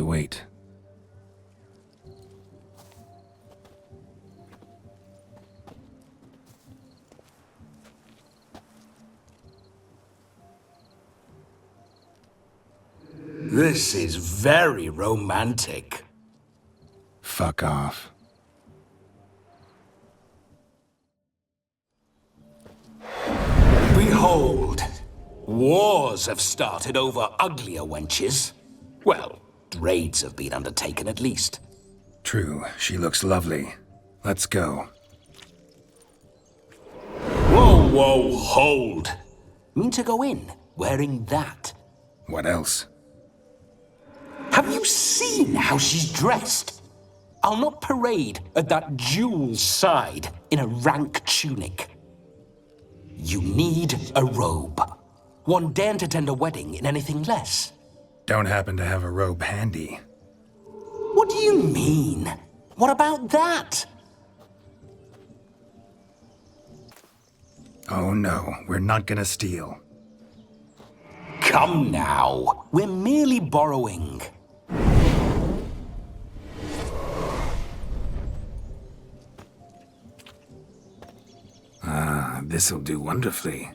to wait. This is very romantic. Fuck off. Behold, wars have started over uglier wenches. Well, raids have been undertaken at least. True, she looks lovely. Let's go. Whoa, hold. Mean to go in, wearing that? What else? Have you seen how she's dressed? I'll not parade at that jewel's side in a rank tunic. You need a robe. One daren't attend a wedding in anything less. Don't happen to have a robe handy. What do you mean? What about that? Oh no, we're not gonna steal. Come now, we're merely borrowing. This'll do wonderfully.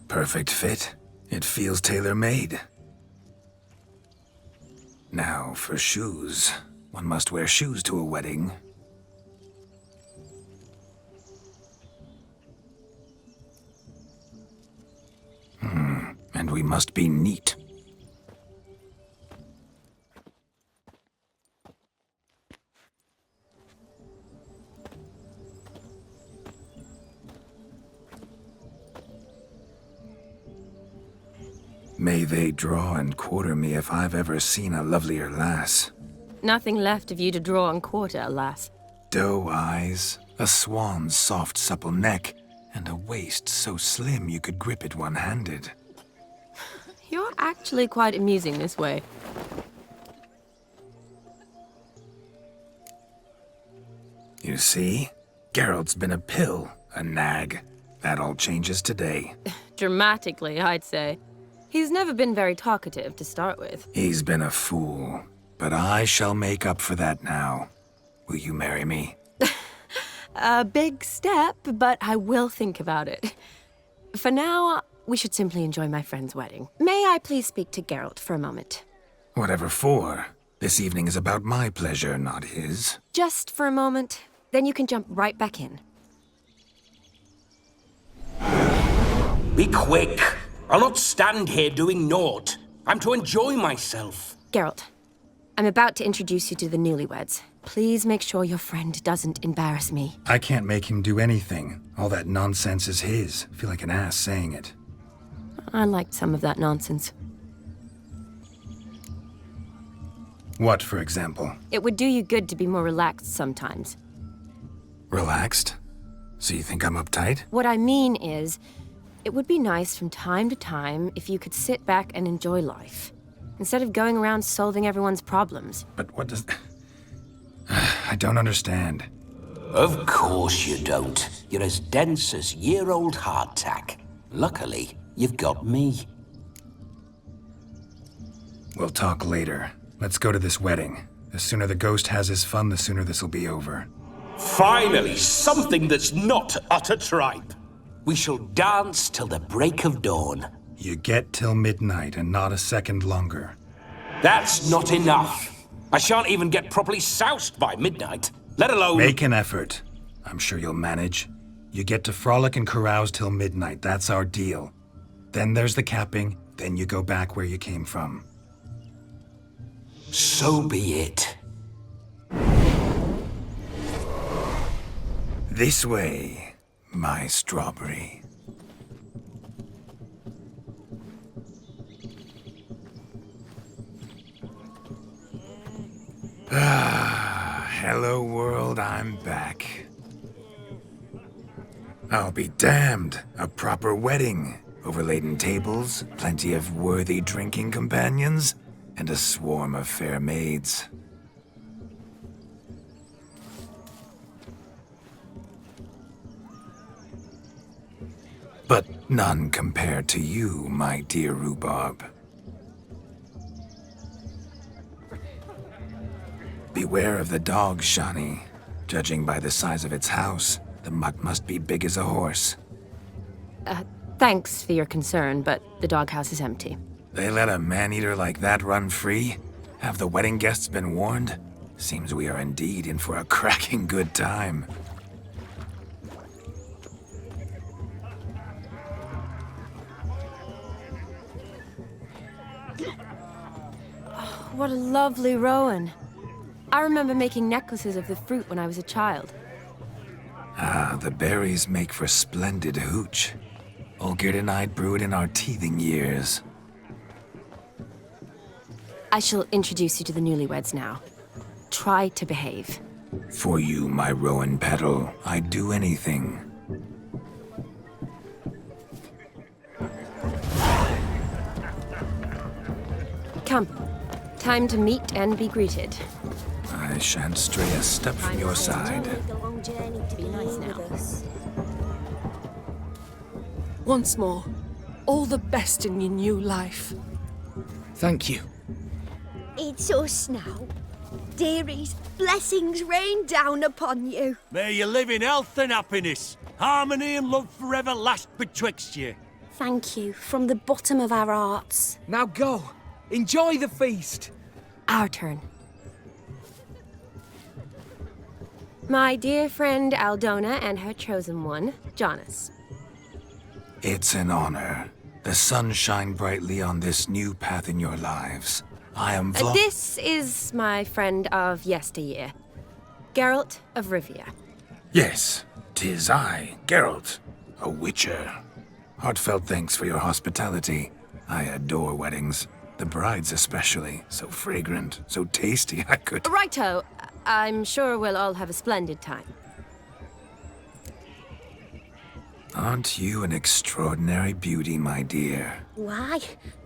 Perfect fit. It feels tailor-made. Now, for shoes. One must wear shoes to a wedding. And we must be neat. May they draw and quarter me if I've ever seen a lovelier lass. Nothing left of you to draw and quarter, alas. Doe eyes, a swan's soft supple neck, and a waist so slim you could grip it one-handed. You're actually quite amusing this way. You see? Geralt's been a pill, a nag. That all changes today. Dramatically, I'd say. He's never been very talkative to start with. He's been a fool, but I shall make up for that now. Will you marry me? A big step, but I will think about it. For now, we should simply enjoy my friend's wedding. May I please speak to Geralt for a moment? Whatever for. This evening is about my pleasure, not his. Just for a moment, then you can jump right back in. Be quick. I'll not stand here doing naught. I'm to enjoy myself. Geralt, I'm about to introduce you to the newlyweds. Please make sure your friend doesn't embarrass me. I can't make him do anything. All that nonsense is his. I feel like an ass saying it. I liked some of that nonsense. What, for example? It would do you good to be more relaxed sometimes. Relaxed? So you think I'm uptight? What I mean is, it would be nice from time to time if you could sit back and enjoy life, instead of going around solving everyone's problems. But what does... I don't understand. Of course you don't. You're as dense as year-old hardtack. Luckily, you've got me. We'll talk later. Let's go to this wedding. The sooner the ghost has his fun, the sooner this'll be over. Finally, something that's not utter tripe. We shall dance till the break of dawn. You get till midnight and not a second longer. That's not enough. I shan't even get properly soused by midnight, let alone... Make an effort. I'm sure you'll manage. You get to frolic and carouse till midnight. That's our deal. Then there's the capping. Then you go back where you came from. So be it. This way, my strawberry. Hello world, I'm back. I'll be damned. A proper wedding. Overladen tables, plenty of worthy drinking companions, and a swarm of fair maids. but none compared to you, my dear rhubarb. Beware of the dog, Shani. Judging by the size of its house, the mutt must be big as a horse. Thanks for your concern, but the doghouse is empty. They let a man-eater like that run free? Have the wedding guests been warned? Seems we are indeed in for a cracking good time. What a lovely rowan. I remember making necklaces of the fruit when I was a child. Ah, the berries make for splendid hooch. Olgierd and I brewed in our teething years. I shall introduce you to the newlyweds now. Try to behave. For you, my rowan petal, I'd do anything. Come. Time to meet and be greeted. I shan't stray a step from your side. Be nice now. Once more, all the best in your new life. Thank you. It's us now. Dearies, blessings rain down upon you. May you live in health and happiness. Harmony and love forever last betwixt you. Thank you from the bottom of our hearts. Now go. Enjoy the feast. Our turn. My dear friend Aldona and her chosen one, Jonas. It's an honor. The sun shine brightly on this new path in your lives. I am This is my friend of yesteryear, Geralt of Rivia. Yes, 'tis I, Geralt, a witcher. Heartfelt thanks for your hospitality. I adore weddings. The brides especially. So fragrant, so tasty, I could... Righto. I'm sure we'll all have a splendid time. Aren't you an extraordinary beauty, my dear? Why,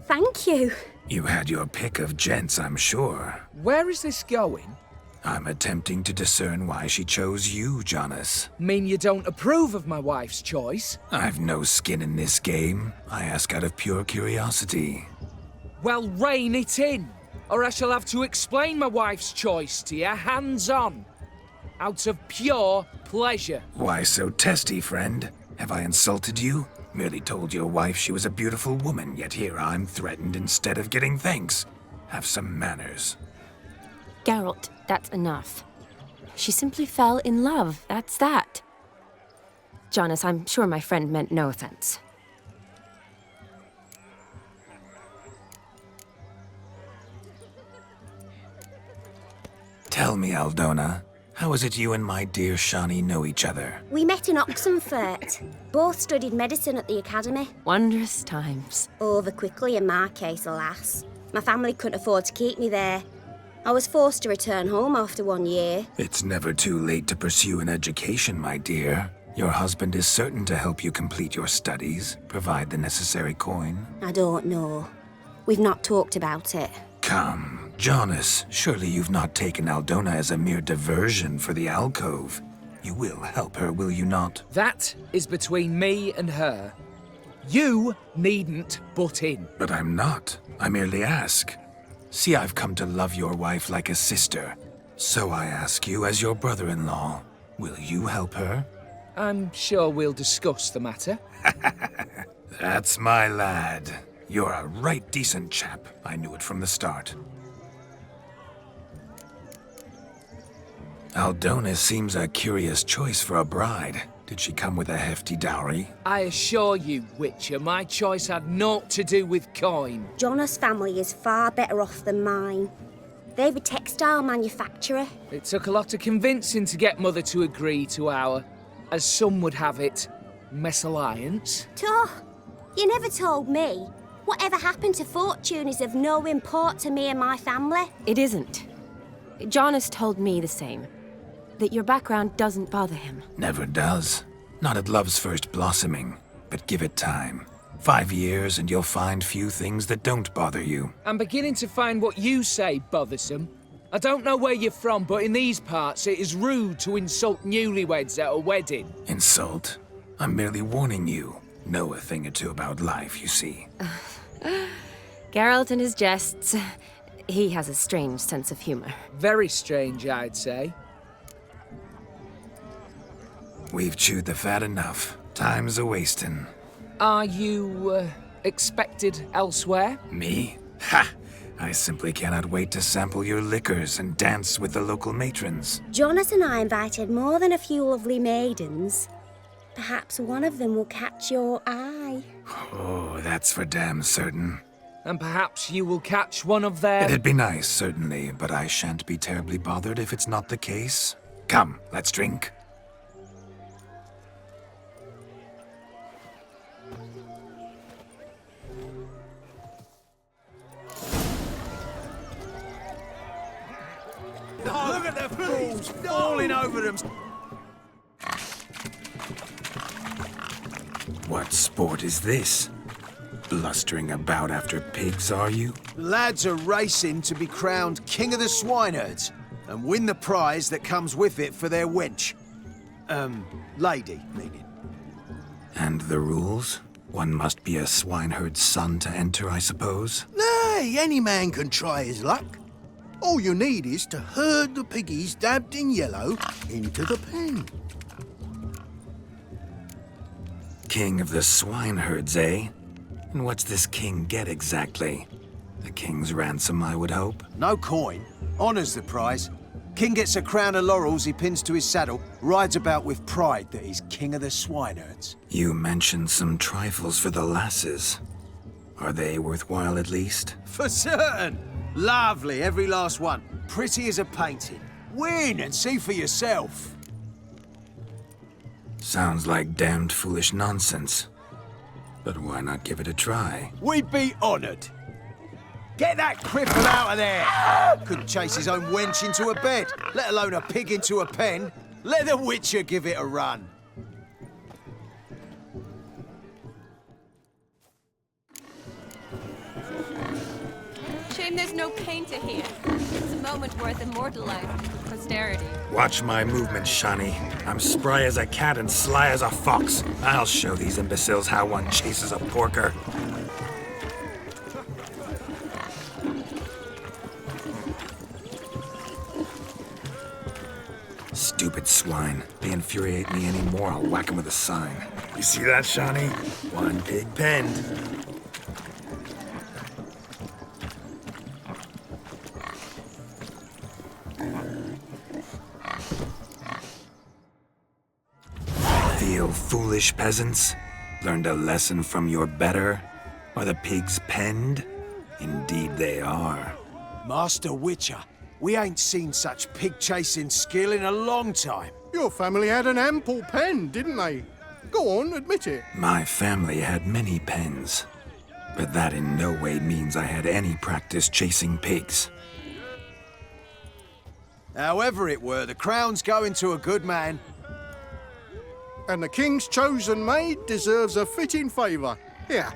thank you. You had your pick of gents, I'm sure. Where is this going? I'm attempting to discern why she chose you, Jonas. Mean you don't approve of my wife's choice? I've no skin in this game. I ask out of pure curiosity. Well, rein it in, or I shall have to explain my wife's choice to you hands-on. Out of pure pleasure. Why so testy, friend? Have I insulted you? Merely told your wife she was a beautiful woman, yet here I'm threatened instead of getting thanks. Have some manners. Geralt, that's enough. She simply fell in love, that's that. Jonas, I'm sure my friend meant no offense. Tell me, Aldona, how is it you and my dear Shani know each other? We met in Oxenfurt. Both studied medicine at the academy. Wondrous times. Over quickly in my case, alas. My family couldn't afford to keep me there. I was forced to return home after 1 year. It's never too late to pursue an education, my dear. Your husband is certain to help you complete your studies, provide the necessary coin. I don't know. We've not talked about it. Come, Jonas, surely you've not taken Aldona as a mere diversion for the alcove. You will help her, will you not? That is between me and her. You needn't butt in. But I'm not. I merely ask. See, I've come to love your wife like a sister. So I ask you as your brother-in-law, will you help her? I'm sure we'll discuss the matter. That's my lad. You're a right decent chap. I knew it from the start. Aldona seems a curious choice for a bride. Did she come with a hefty dowry? I assure you, Witcher, my choice had naught to do with coin. Jonas' family is far better off than mine. They're a textile manufacturer. It took a lot of convincing to get Mother to agree to our, as some would have it, mesalliance. Toh, you never told me. Whatever happened to fortune is of no import to me and my family. It isn't. Jonas told me the same. That your background doesn't bother him. Never does. Not at love's first blossoming. But give it time. 5 years and you'll find few things that don't bother you. I'm beginning to find what you say bothersome. I don't know where you're from, but in these parts it is rude to insult newlyweds at a wedding. Insult? I'm merely warning you. know a thing or two about life, you see. Geralt and his jests. He has a strange sense of humor. Very strange, I'd say. We've chewed the fat enough. Time's a-wasting. Are you, expected elsewhere? Me? Ha! I simply cannot wait to sample your liquors and dance with the local matrons. Jonas and I invited more than a few lovely maidens. Perhaps one of them will catch your eye. Oh, that's for damn certain. And perhaps you will catch one of their... It'd be nice, certainly, but I shan't be terribly bothered if it's not the case. Come, let's drink. Look at the fools falling over them. What sport is this? Blustering about after pigs, are you? Lads are racing to be crowned King of the Swineherds and win the prize that comes with it for their wench. Lady, meaning. And the rules? One must be a swineherd's son to enter, I suppose? Nay, any man can try his luck. All you need is to herd the piggies dabbed in yellow into the pen. King of the swineherds, eh? And what's this king get exactly? The king's ransom, I would hope. No coin. Honours the prize. King gets a crown of laurels he pins to his saddle, rides about with pride that he's King of the Swineherds. You mentioned some trifles for the lasses. Are they worthwhile at least? For certain! Lovely, every last one. Pretty as a painting. Win and see for yourself. Sounds like damned foolish nonsense. But why not give it a try? We'd be honoured. Get that cripple out of there! Couldn't chase his own wench into a bed, let alone a pig into a pen. Let the Witcher give it a run. Shame there's no painter here. It's a moment worth immortalizing for posterity. Watch my movements, Shani. I'm spry as a cat and sly as a fox. I'll show these imbeciles how one chases a porker. Stupid swine. They infuriate me anymore, I'll whack them with a sign. You see that, Shani? One pig penned. Feel foolish, peasants? Learned a lesson from your better? Are the pigs penned? Indeed they are. Master Witcher, we ain't seen such pig-chasing skill in a long time. Your family had an ample pen, didn't they? Go on, admit it. My family had many pens, but that in no way means I had any practice chasing pigs. However it were, the crown's going to a good man. And the king's chosen maid deserves a fitting favour. Here.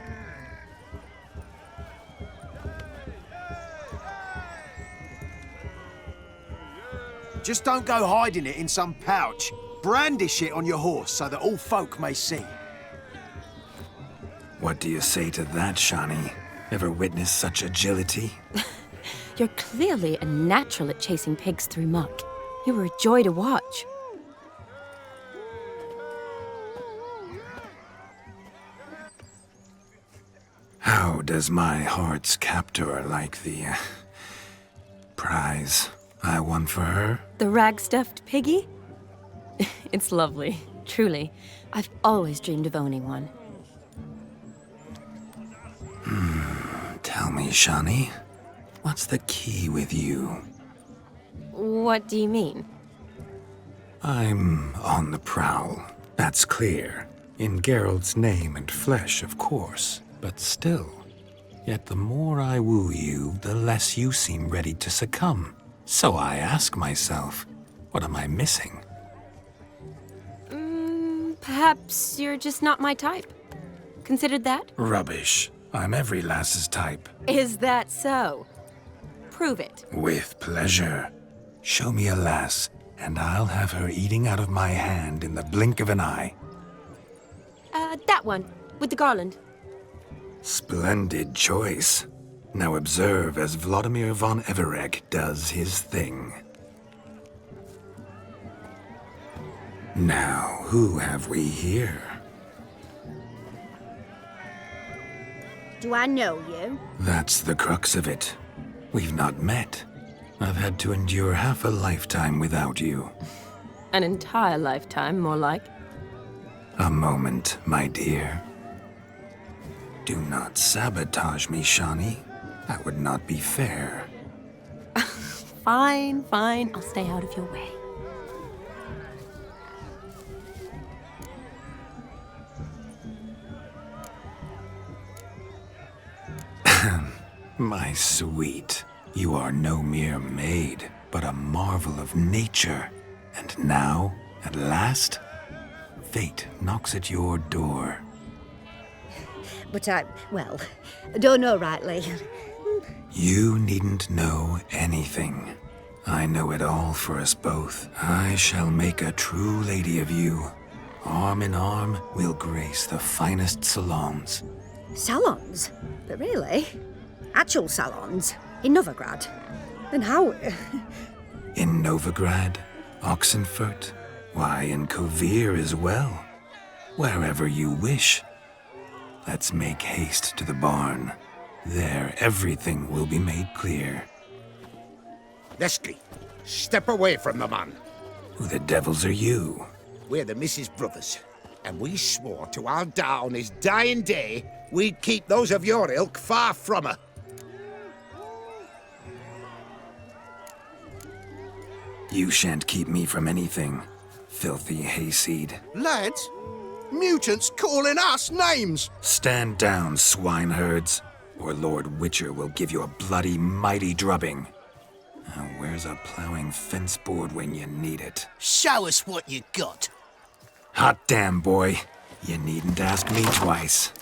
Just don't go hiding it in some pouch. Brandish it on your horse so that all folk may see. What do you say to that, Shani? Ever witnessed such agility? You're clearly a natural at chasing pigs through muck. You were a joy to watch. How does my heart's captor like the prize I won for her? The rag-stuffed piggy? It's lovely, truly. I've always dreamed of owning one. Tell me, Shani, what's the key with you? What do you mean? I'm on the prowl, that's clear. In Geralt's name and flesh, of course, but still. Yet the more I woo you, the less you seem ready to succumb. So I ask myself, what am I missing? Perhaps you're just not my type. Considered that? Rubbish. I'm every lass's type. Is that so? Prove it. With pleasure. Show me a lass, and I'll have her eating out of my hand in the blink of an eye. That one. with the garland. Splendid choice. Now observe as Vladimir von Everec does his thing. Now, who have we here? Do I know you? That's the crux of it. We've not met. I've had to endure half a lifetime without you. An entire lifetime, more like. A moment, my dear. Do not sabotage me, Shani. That would not be fair. Fine, fine. I'll stay out of your way. My sweet, you are no mere maid, but a marvel of nature. And now, at last, fate knocks at your door. But I don't know rightly. You needn't know anything. I know it all for us both. I shall make a true lady of you. Arm in arm, we'll grace the finest salons. Salons? But really? Actual salons? In Novigrad? And how? In Novigrad, Oxenfurt, why, in Kovir as well. Wherever you wish. Let's make haste to the barn. There, everything will be made clear. Lesky, step away from the man. Who the devils are you? We're the Mrs. Brothers, and we swore to our da on his dying day we'd keep those of your ilk far from her. You shan't keep me from anything, filthy hayseed. Lads, mutants calling us names. Stand down, swineherds, or Lord Witcher will give you a bloody mighty drubbing. Now, where's a plowing fence board when you need it? Show us what you got. Hot damn, boy. You needn't ask me twice.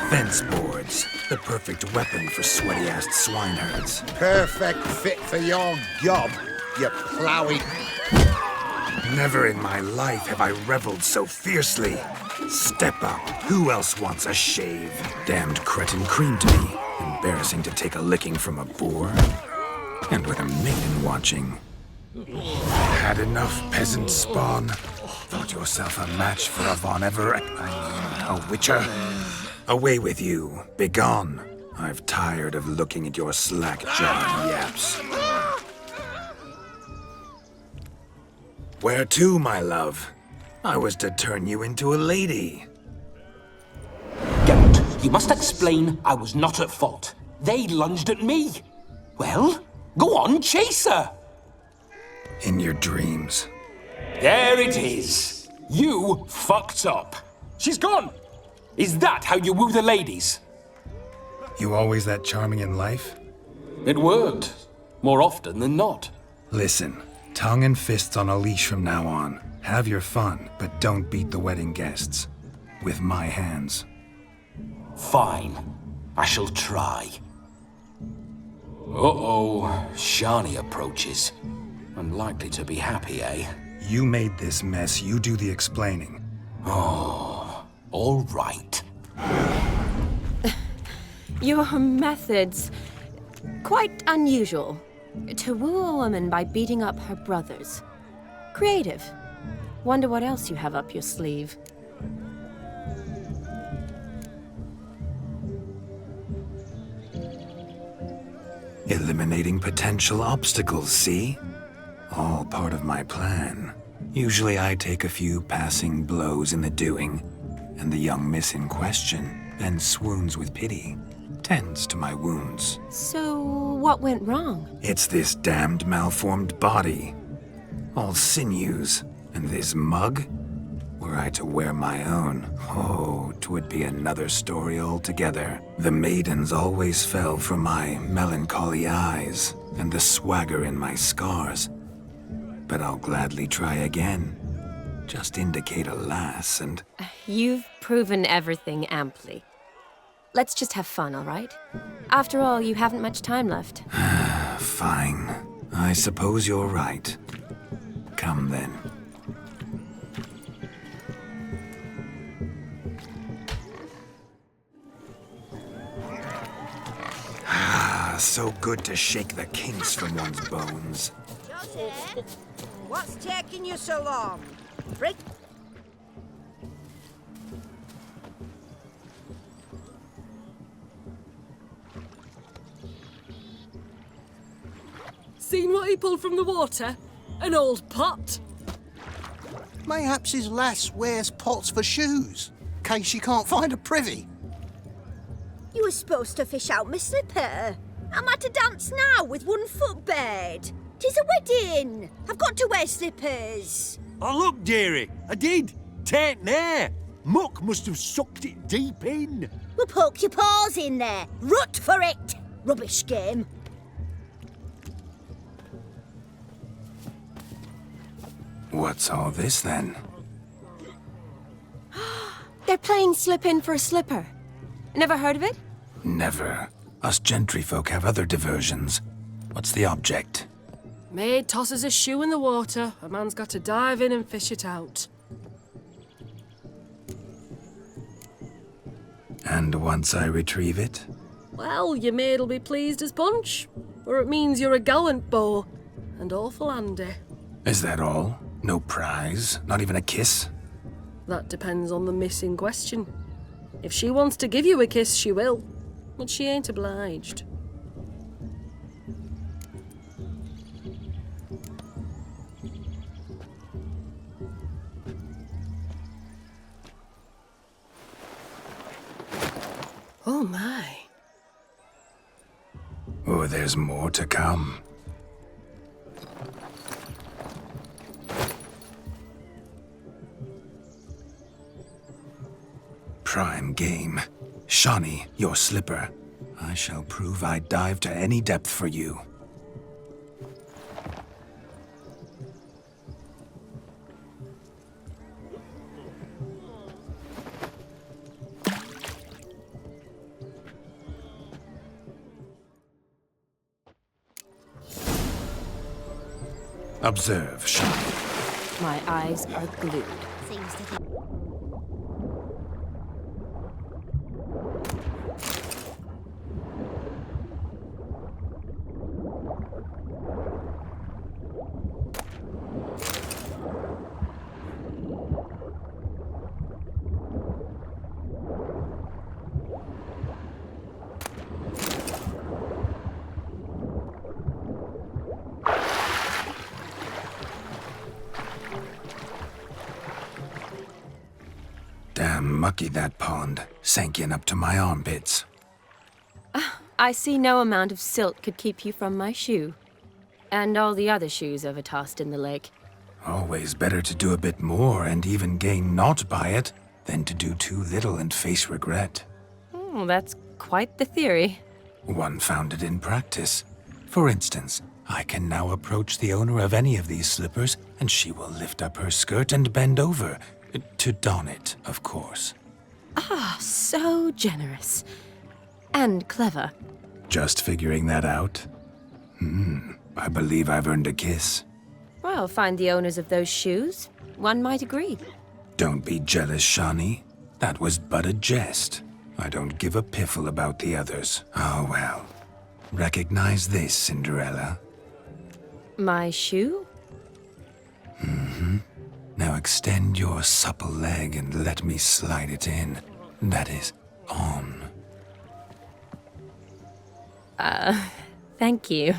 Fence boards, the perfect weapon for sweaty-assed swineherds. Perfect fit for your gob, you ploughing. Never in my life have I reveled so fiercely. Step up. Who else wants a shave? Damned cretin creamed me. Embarrassing to take a licking from a boor. And with a maiden watching. Had enough, peasant spawn. Thought yourself a match for a von Everec. A witcher. Away with you. Begone. I've tired of looking at your slack-jawed yaps. Where to, my love? I was to turn you into a lady. Geralt, you must explain I was not at fault. They lunged at me. Well, go on, chase her. In your dreams. There it is. You fucked up. She's gone. Is that how you woo the ladies? You always that charming in life? It worked. More often than not. Listen, tongue and fists on a leash from now on. Have your fun, but don't beat the wedding guests. With my hands. Fine. I shall try. Uh-oh. Shani approaches. Unlikely to be happy, eh? You made this mess. You do the explaining. Oh, all right. Your methods... quite unusual. To woo a woman by beating up her brothers. Creative. Wonder what else you have up your sleeve. Eliminating potential obstacles, see? All part of my plan. Usually I take a few passing blows in the doing, and the young miss in question then swoons with pity, tends to my wounds. So, what went wrong? It's this damned malformed body. All sinews, and this mug? Were I to wear my own, oh, 'twould be another story altogether. The maidens always fell for my melancholy eyes, and the swagger in my scars. But I'll gladly try again. Just indicate a lass and... You've proven everything amply. Let's just have fun, all right? After all, you haven't much time left. Fine. I suppose you're right. Come then. Ah, so good to shake the kinks from one's bones. Joseph, what's taking you so long? Break. Seen what he pulled from the water? An old pot? Mayhaps his lass wears pots for shoes, case she can't find a privy. You were supposed to fish out my slipper. I'm at a dance now with one foot bared. 'Tis a wedding. I've got to wear slippers. Oh, look, dearie, I did. Tain't there. Muck must have sucked it deep in. Well, poke your paws in there. Rut for it. Rubbish game. What's all this then? They're playing slip in for a slipper. Never heard of it? Never. Us gentry folk have other diversions. What's the object? Maid tosses a shoe in the water. A man's got to dive in and fish it out. And once I retrieve it? Well, your maid'll be pleased as punch. Or it means you're a gallant beau. And awful handy. Is that all? No prize? Not even a kiss? That depends on the miss in question. If she wants to give you a kiss, she will. But she ain't obliged. Oh my. Oh, there's more to come. Prime game. Shawnee, your slipper. I shall prove I dive to any depth for you. Observe, Shawnee. My eyes are glued. Seems to think. Damn mucky that pond, sank in up to my armpits. I see no amount of silt could keep you from my shoe. And all the other shoes ever tossed in the lake. Always better to do a bit more and even gain naught by it than to do too little and face regret. Oh, that's quite the theory. One founded in practice. For instance, I can now approach the owner of any of these slippers, and she will lift up her skirt and bend over. To don it, of course. Ah, so generous. And clever. Just figuring that out? I believe I've earned a kiss. Well, find the owners of those shoes. One might agree. Don't be jealous, Shawnee. That was but a jest. I don't give a piffle about the others. Oh, well. Recognize this, Cinderella? My shoe? Now extend your supple leg and let me slide it in. That is, on. Thank you.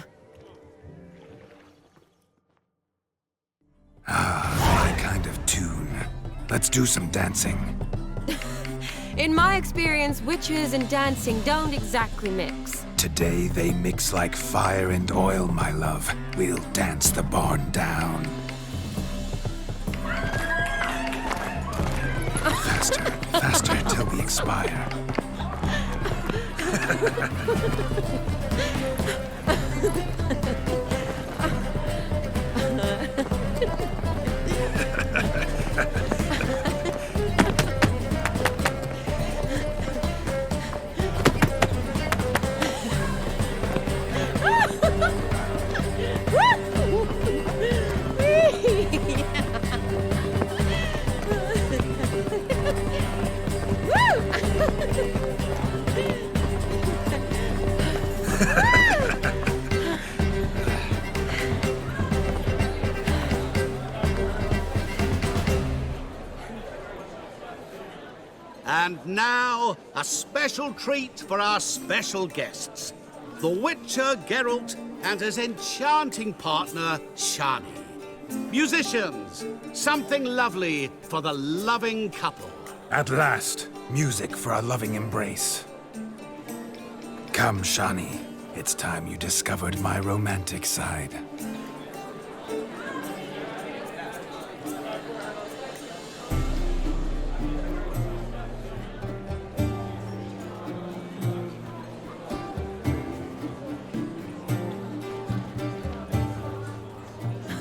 My kind of tune. Let's do some dancing. In my experience, witches and dancing don't exactly mix. Today they mix like fire and oil, my love. We'll dance the barn down. Faster, faster till we expire. And now, a special treat for our special guests. The Witcher Geralt and his enchanting partner, Shani. Musicians, something lovely for the loving couple. At last, music for a loving embrace. Come, Shani. It's time you discovered my romantic side.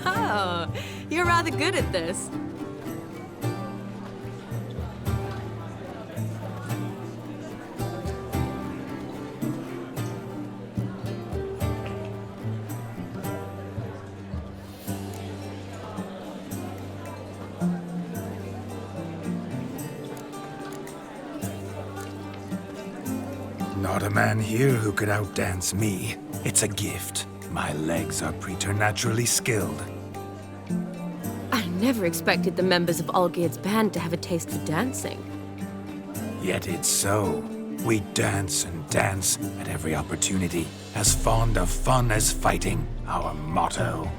Oh, you're rather good at this. Not a man here who could outdance me. It's a gift. My legs are preternaturally skilled. I never expected the members of Olgierd's band to have a taste for dancing. Yet it's so. We dance and dance at every opportunity, as fond of fun as fighting, our motto.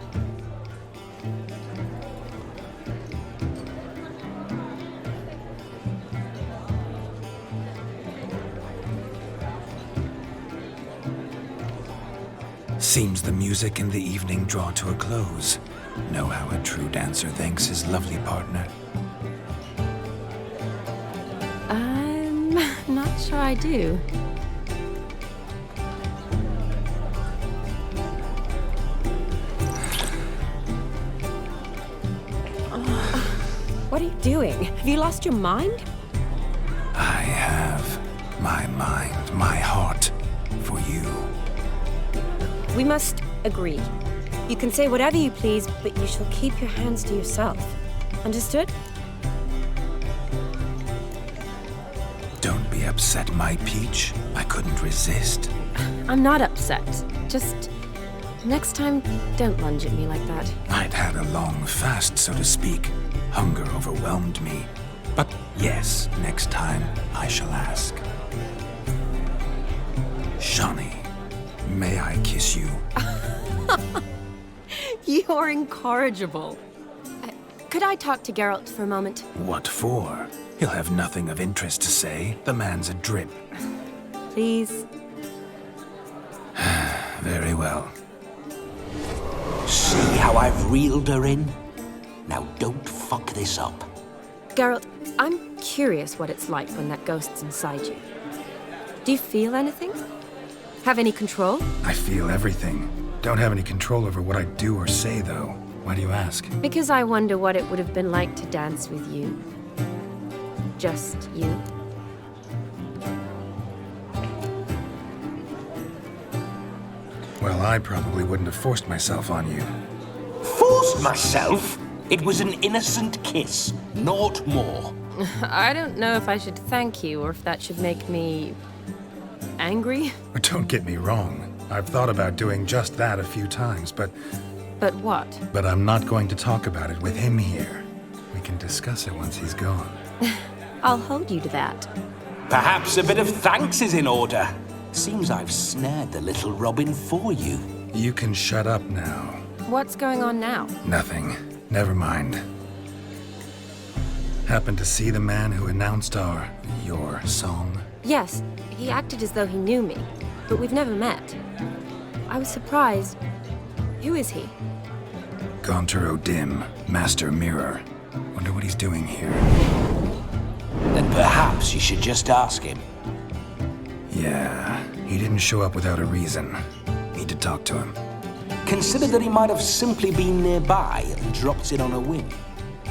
Seems the music and the evening draw to a close. Know how a true dancer thanks his lovely partner. I'm not sure I do. What are you doing? Have you lost your mind? I have my mind, my heart for you. We must agree. You can say whatever you please, but you shall keep your hands to yourself. Understood? Don't be upset, my peach. I couldn't resist. I'm not upset. Just next time, don't lunge at me like that. I'd had a long fast, so to speak. Hunger overwhelmed me. But yes, next time I shall ask. Shani, may I kiss you? You're incorrigible. Could I talk to Geralt for a moment? What for? He'll have nothing of interest to say. The man's a drip. Please? Very well. See how I've reeled her in? Now don't fuck this up. Geralt, I'm curious what it's like when that ghost's inside you. Do you feel anything? Have any control? I feel everything. Don't have any control over what I do or say, though. Why do you ask? Because I wonder what it would have been like to dance with you. Just you. Well, I probably wouldn't have forced myself on you. Forced myself? It was an innocent kiss, naught more. I don't know if I should thank you or if that should make me angry. Don't get me wrong. I've thought about doing just that a few times, but what? But I'm not going to talk about it with him here. We can discuss it once he's gone. I'll hold you to that. Perhaps a bit of thanks is in order. Seems I've snared the little robin for you. You can shut up now. What's going on now? Nothing. Never mind. Happened to see the man who announced your song? Yes, he acted as though he knew me, but we've never met. I was surprised. Who is he? Gaunter O'Dim, Master Mirror. Wonder what he's doing here. Then perhaps you should just ask him. Yeah, he didn't show up without a reason. Need to talk to him. Consider that he might have simply been nearby and dropped in on a whim.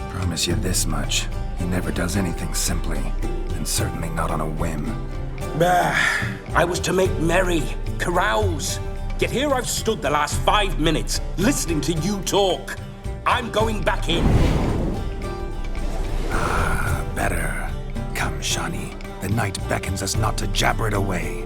Promise you this much. He never does anything simply, and certainly not on a whim. I was to make merry, carouse. Yet here I've stood the last 5 minutes, listening to you talk. I'm going back in. Better. Come, Shani. The night beckons us not to jabber it away.